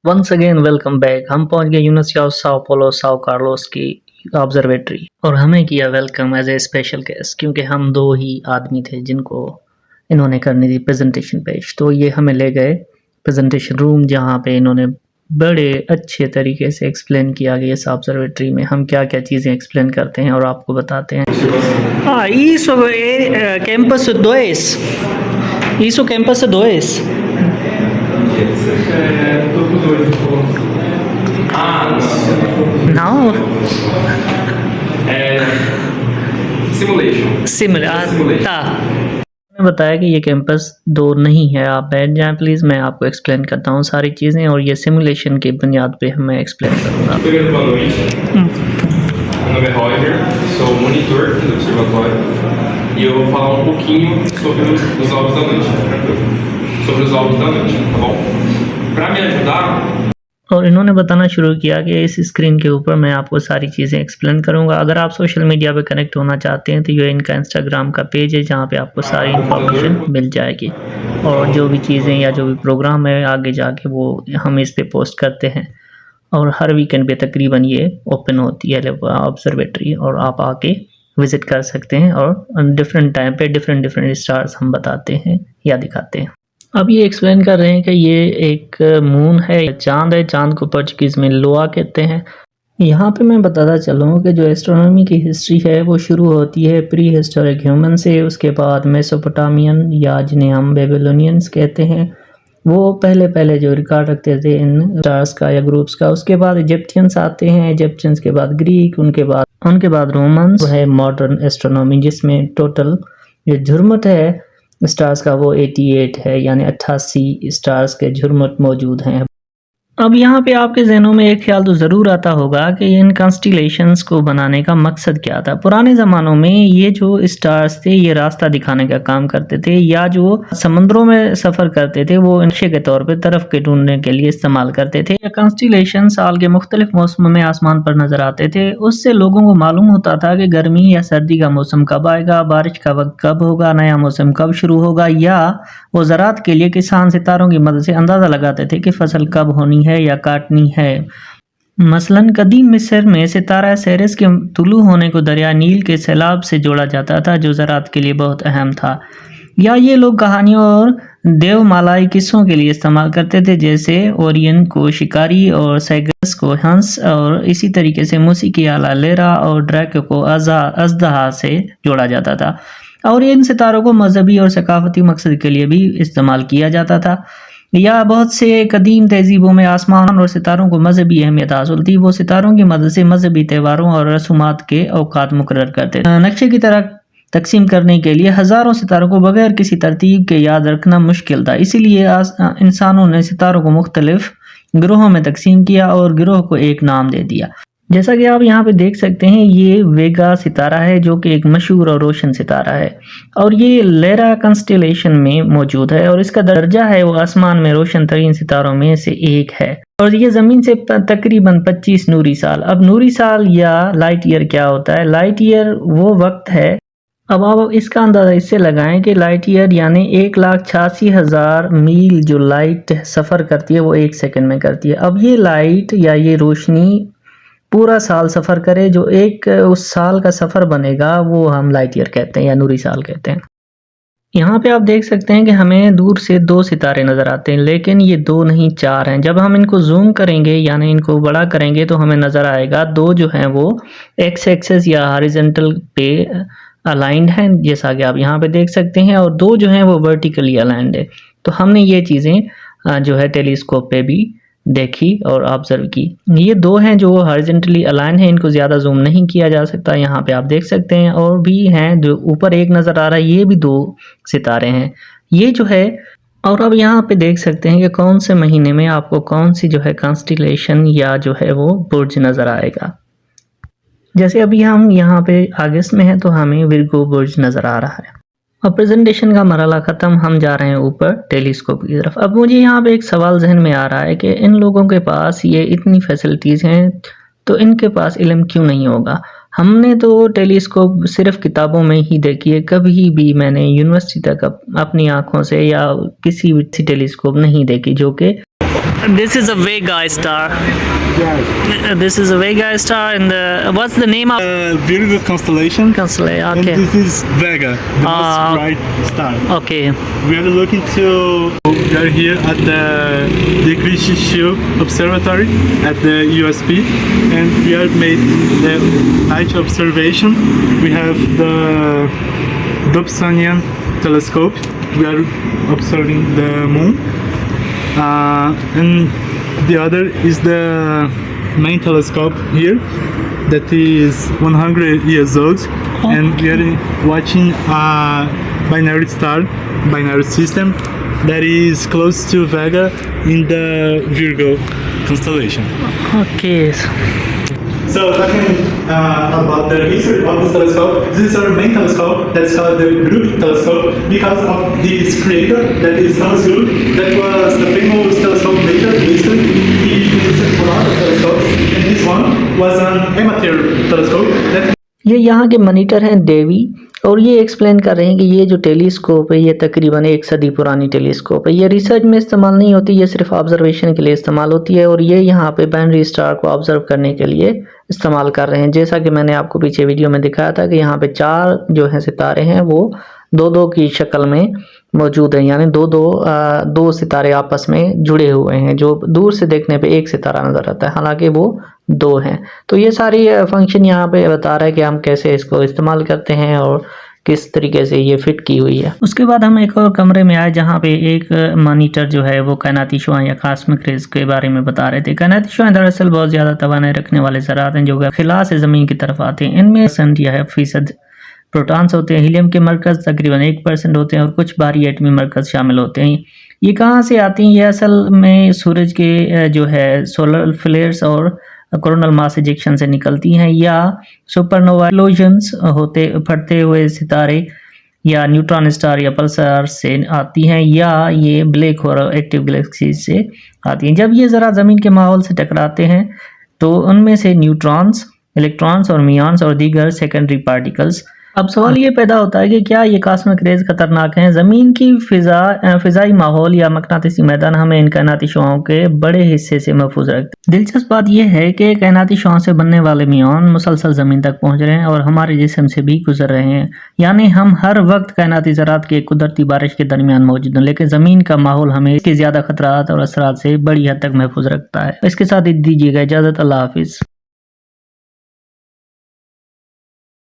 Once again welcome back. हम पहुंच गए University of Sao Paulo Sao Carlos की ऑब्जर्वेटरी और हमें किया welcome as a special guest, क्योंकि हम दो ही आदमी थे जिनको इन्होंने करनी थी प्रेजेंटेशन पेश। तो ये हमें ले गए प्रेजेंटेशन रूम, जहाँ पे इन्होंने बड़े अच्छे तरीके से एक्सप्लेन किया कि इस ऑब्जर्वेटरी में हम क्या क्या चीज़ें एक्सप्लेन करते हैं और आपको बताते हैं। Isso é campus 2. Isso campus 2. Não? Simulation. tá। मैंने बताया कि ये कैंपस 2 नहीं है। आप बैठ जाएं प्लीज़, मैं आपको एक्सप्लेन करता हूँ सारी चीज़ें, और ये सिमुलेशन की बुनियाद पे मैं एक्सप्लेन करूँगा। Boa noite. Meu nome é Roger, sou monitor do observatório e eu vou falar um pouquinho sobre os ovos da noite, sobre os ovos da noite, tá bom? Para me ajudar, और इन्होंने बताना शुरू किया कि इस screen के ऊपर मैं आपको सारी चीज़ें एक्सप्लेन करूंगा। अगर आप सोशल मीडिया पे कनेक्ट होना चाहते हैं तो ये इनका इंस्टाग्राम का पेज है, जहाँ पे आपको सारी इन्फॉर्मेशन मिल जाएगी, और जो भी चीज़ें या जो भी प्रोग्राम है आगे जाके वो हम इस पे पोस्ट करते हैं। और हर वीकेंड पे तकरीबन ये ओपन होती है ऑब्जर्वेटरी, और आप आके विज़िट कर सकते हैं, और डिफरेंट टाइम पे डिफरेंट स्टार्स हम बताते हैं या दिखाते हैं। अब ये एक्सप्लेन कर रहे हैं कि ये एक मून है, चांद है। चांद को पोर्चुगीज़ में लोआ कहते हैं। यहाँ पे मैं बताता चलूँ कि जो एस्ट्रोनॉमी की हिस्ट्री है वो शुरू होती है प्री हिस्टोरिक ह्यूमन से, उसके बाद मेसोपोटामियन या जिन्हें हम बेबीलोनियंस कहते हैं, वो पहले जो रिकॉर्ड रखते थे इन स्टार्स का या ग्रुप्स का। उसके बाद इजिप्शियंस आते हैं, इजिप्शियंस के बाद ग्रीक, उनके बाद रोमन्स। वो है मॉडर्न एस्ट्रोनॉमी, जिसमें टोटल जो झुरमुट है स्टार्स का वो 88 है, यानी 88 स्टार्स के झुरमुट मौजूद हैं। अब यहाँ पे आपके जहनों में एक ख्याल तो ज़रूर आता होगा कि इन कॉन्स्टिलेशंस को बनाने का मकसद क्या था। पुराने ज़मानों में ये जो स्टार्स थे ये रास्ता दिखाने का काम करते थे, या जो समंदरों में सफ़र करते थे वो नक्शे के तौर पे तरफ के ढूंढने के लिए इस्तेमाल करते थे। या कॉन्स्टिलेशन साल के मुख्तलिफ मौसमों में आसमान पर नज़र आते थे। उससे लोगों को मालूम होता था कि गर्मी या सर्दी का मौसम कब आएगा, बारिश का वक्त कब होगा, नया मौसम कब शुरू होगा, या वो ज़राअत के लिए किसान सितारों की मदद से अंदाज़ा लगाते थे कि फसल कब होनी है या काटनी है। मसलन कदीम मिस्र में सितारा सेरेस के तुलू होने को दरिया नील के सैलाब से जोड़ा जाता था, जो ज़राअत के लिए बहुत अहम था। या ये लोग कहानियों और देवमालाई किस्सों के लिए इस्तेमाल करते थे, जैसे ओरियन को शिकारी और सैगस को हंस, और इसी तरीके से मूसीकी आला लेरा और ड्रैको को अज़दहा से जोड़ा जाता था। और इन सितारों को मजहबी और सकाफती मकसद के लिए भी इस्तेमाल किया जाता था। या बहुत से कदीम तहजीबों में आसमान और सितारों को मजहबी अहमियत हासिल थी। वो सितारों की मदद से मजहबी त्योहारों और रसूमात के औकात मुकर्रर करते थे। नक्शे की तरह तकसीम करने के लिए हज़ारों सितारों को बगैर किसी तरतीब के याद रखना मुश्किल था। इसीलिए इंसानों ने सितारों को मुख्तलिफ गिरोहों में तकसीम किया और गिरोह को एक नाम दे दिया। जैसा कि आप यहाँ पे देख सकते हैं, ये वेगा सितारा है, जो कि एक मशहूर और रोशन सितारा है, और ये लेरा कंस्टेलेशन में मौजूद है, और इसका दर्जा है वो आसमान में रोशन तरीन सितारों में से एक है, और ये ज़मीन से तकरीबन 25 नूरी साल। अब नूरी साल या लाइट ईयर क्या होता है? लाइट ईयर वो वक्त है, अब आप इसका अंदाज़ा इससे लगाएं कि लाइट ईयर यानी 1,86,000 मील जो लाइट सफ़र करती है वो 1 सेकंड में करती है। अब ये लाइट या ये रोशनी पूरा साल सफ़र करे, जो एक उस साल का सफ़र बनेगा वो हम लाइट ईयर कहते हैं या नूरी साल कहते हैं। यहाँ पे आप देख सकते हैं कि हमें दूर से 2 सितारे नज़र आते हैं, लेकिन ये 2 नहीं 4 हैं। जब हम इनको जूम करेंगे यानी इनको बड़ा करेंगे तो हमें नज़र आएगा 2 जो हैं वो एक्स एक्सेस या हॉरिजॉन्टल पे अलाइंड हैं, जैसा कि आप यहाँ पे देख सकते हैं, और 2 जो हैं वो वर्टिकली अलाइंड है। तो हमने ये चीज़ें जो है टेलीस्कोप पे भी देखी और ऑब्जर्व की। ये 2 हैं जो हॉरिजॉन्टली अलाइन हैं, इनको ज़्यादा जूम नहीं किया जा सकता। यहाँ पे आप देख सकते हैं, और भी हैं जो ऊपर एक नज़र आ रहा है, ये भी 2 सितारे हैं ये जो है। और अब यहाँ पे देख सकते हैं कि कौन से महीने में आपको कौन सी जो है कॉन्स्टिलेशन या जो है वो बुर्ज नज़र आएगा। जैसे अभी हम यहाँ पे अगस्त में हैं तो हमें विर्गो बुर्ज नज़र आ रहा है। अब प्रेजेंटेशन का मरहला ख़त्म, हम जा रहे हैं ऊपर टेलीस्कोप की तरफ। अब मुझे यहाँ पे एक सवाल जहन में आ रहा है कि इन लोगों के पास ये इतनी फैसिलिटीज़ हैं तो इनके पास इल्म क्यों नहीं होगा। हमने तो टेलीस्कोप सिर्फ किताबों में ही देखी है, कभी भी मैंने यूनिवर्सिटी तक अपनी आँखों से या किसी भी टेलीस्कोप नहीं देखी जो कि This is a Vega star. Yes. This is a Vega star, and what's the name of Virgo constellation. constellation? And Okay. this is Vega, the Ah. most bright star. Okay. We are looking to. We are here at the Degrishi Shield Observatory at the USP, and we are made the night observation. We have the Dobsonian telescope. We are observing the moon, and the other is the main telescope here that is 100 years old, and we are watching a binary star, binary system that is close to Vega in the Virgo constellation. Okay. So talking about the history of this telescope, this is our main telescope that's called the Groot telescope because of this creator that is Thomas Groot, that was the famous telescope maker basically. He used a lot of telescopes, and this one was an amateur telescope that ये यहाँ के monitor हैं देवी, और ये explain कर रहे हैं कि ये जो टेलीस्कोप है ये तकरीबन 1 सदी पुरानी टेलीस्कोप है। ये रिसर्च में इस्तेमाल नहीं होती, ये सिर्फ ऑब्जर्वेशन के लिए इस्तेमाल होती है, और ये यहाँ पे बाइनरी स्टार को ऑब्जर्व करने के लिए इस्तेमाल कर रहे हैं। जैसा कि मैंने आपको पीछे वीडियो में दिखाया था कि यहाँ पे 4 जो हैं सितारे हैं वो 2-2 की शक्ल में मौजूद हैं, यानी दो सितारे आपस में जुड़े हुए हैं। जो दूर से देखने पे एक सितारा नज़र आता है, हालांकि वो 2 हैं। तो ये सारी फंक्शन यहाँ पे बता रहा है कि हम कैसे इसको इस्तेमाल करते हैं और किस तरीके से ये फिट की हुई है। उसके बाद हम एक और कमरे में आए जहाँ पे एक मॉनिटर जो है वो कायनाती शुआएं या कॉस्मिक रेज के बारे में बता रहे थे। कायनाती शुआएं दरअसल बहुत ज़्यादा तवानाई रखने वाले ज़रात हैं जो खिला से ज़मीन की तरफ आते हैं। इनमें 1% प्रोटॉन्स होते हैं, हीलियम के मरकज़ तकरीबन 1% होते हैं, और कुछ भारी एटमी मरकज़ शामिल होते हैं। ये कहाँ से आती हैं? ये असल में सूरज के जो है सोलर फ्लेयर्स और कोरोनल मास इजेक्शन से निकलती हैं, या सुपरनोवा एक्सप्लोजन्स होते फटते हुए सितारे या न्यूट्रॉन स्टार या पल्सर से आती हैं, या ये ब्लैक होल एक्टिव गैलेक्सीज से आती हैं। जब ये ज़रा ज़मीन के माहौल से टकराते हैं तो उनमें से न्यूट्रॉन्स, इलेक्ट्रॉन्स और मियॉन्स और दीगर सेकेंडरी पार्टिकल्स। अब सवाल ये पैदा होता है कि क्या ये कॉस्मिक रेज खतरनाक हैं? ज़मीन की फ़िज़ाई माहौल या मकनातीसी मैदान हमें इन कायनाती शुआओं के बड़े हिस्से से महफूज रखते हैं। दिलचस्प बात यह है कि कायनाती शुआओं से बनने वाले मियॉन मुसलसल ज़मीन तक पहुँच रहे हैं और हमारे जिस्म से भी गुजर रहे हैं, यानी हम हर वक्त कायनाती ज़रात के कुदरती बारिश के दरमियान मौजूद हैं, लेकिन ज़मीन का माहौल हमें इसके ज़्यादा खतरात और असरात से बड़ी हद तक महफूज रखता है। इसके साथ दीजिएगा इजाज़त। अल्लाह हाफिज़।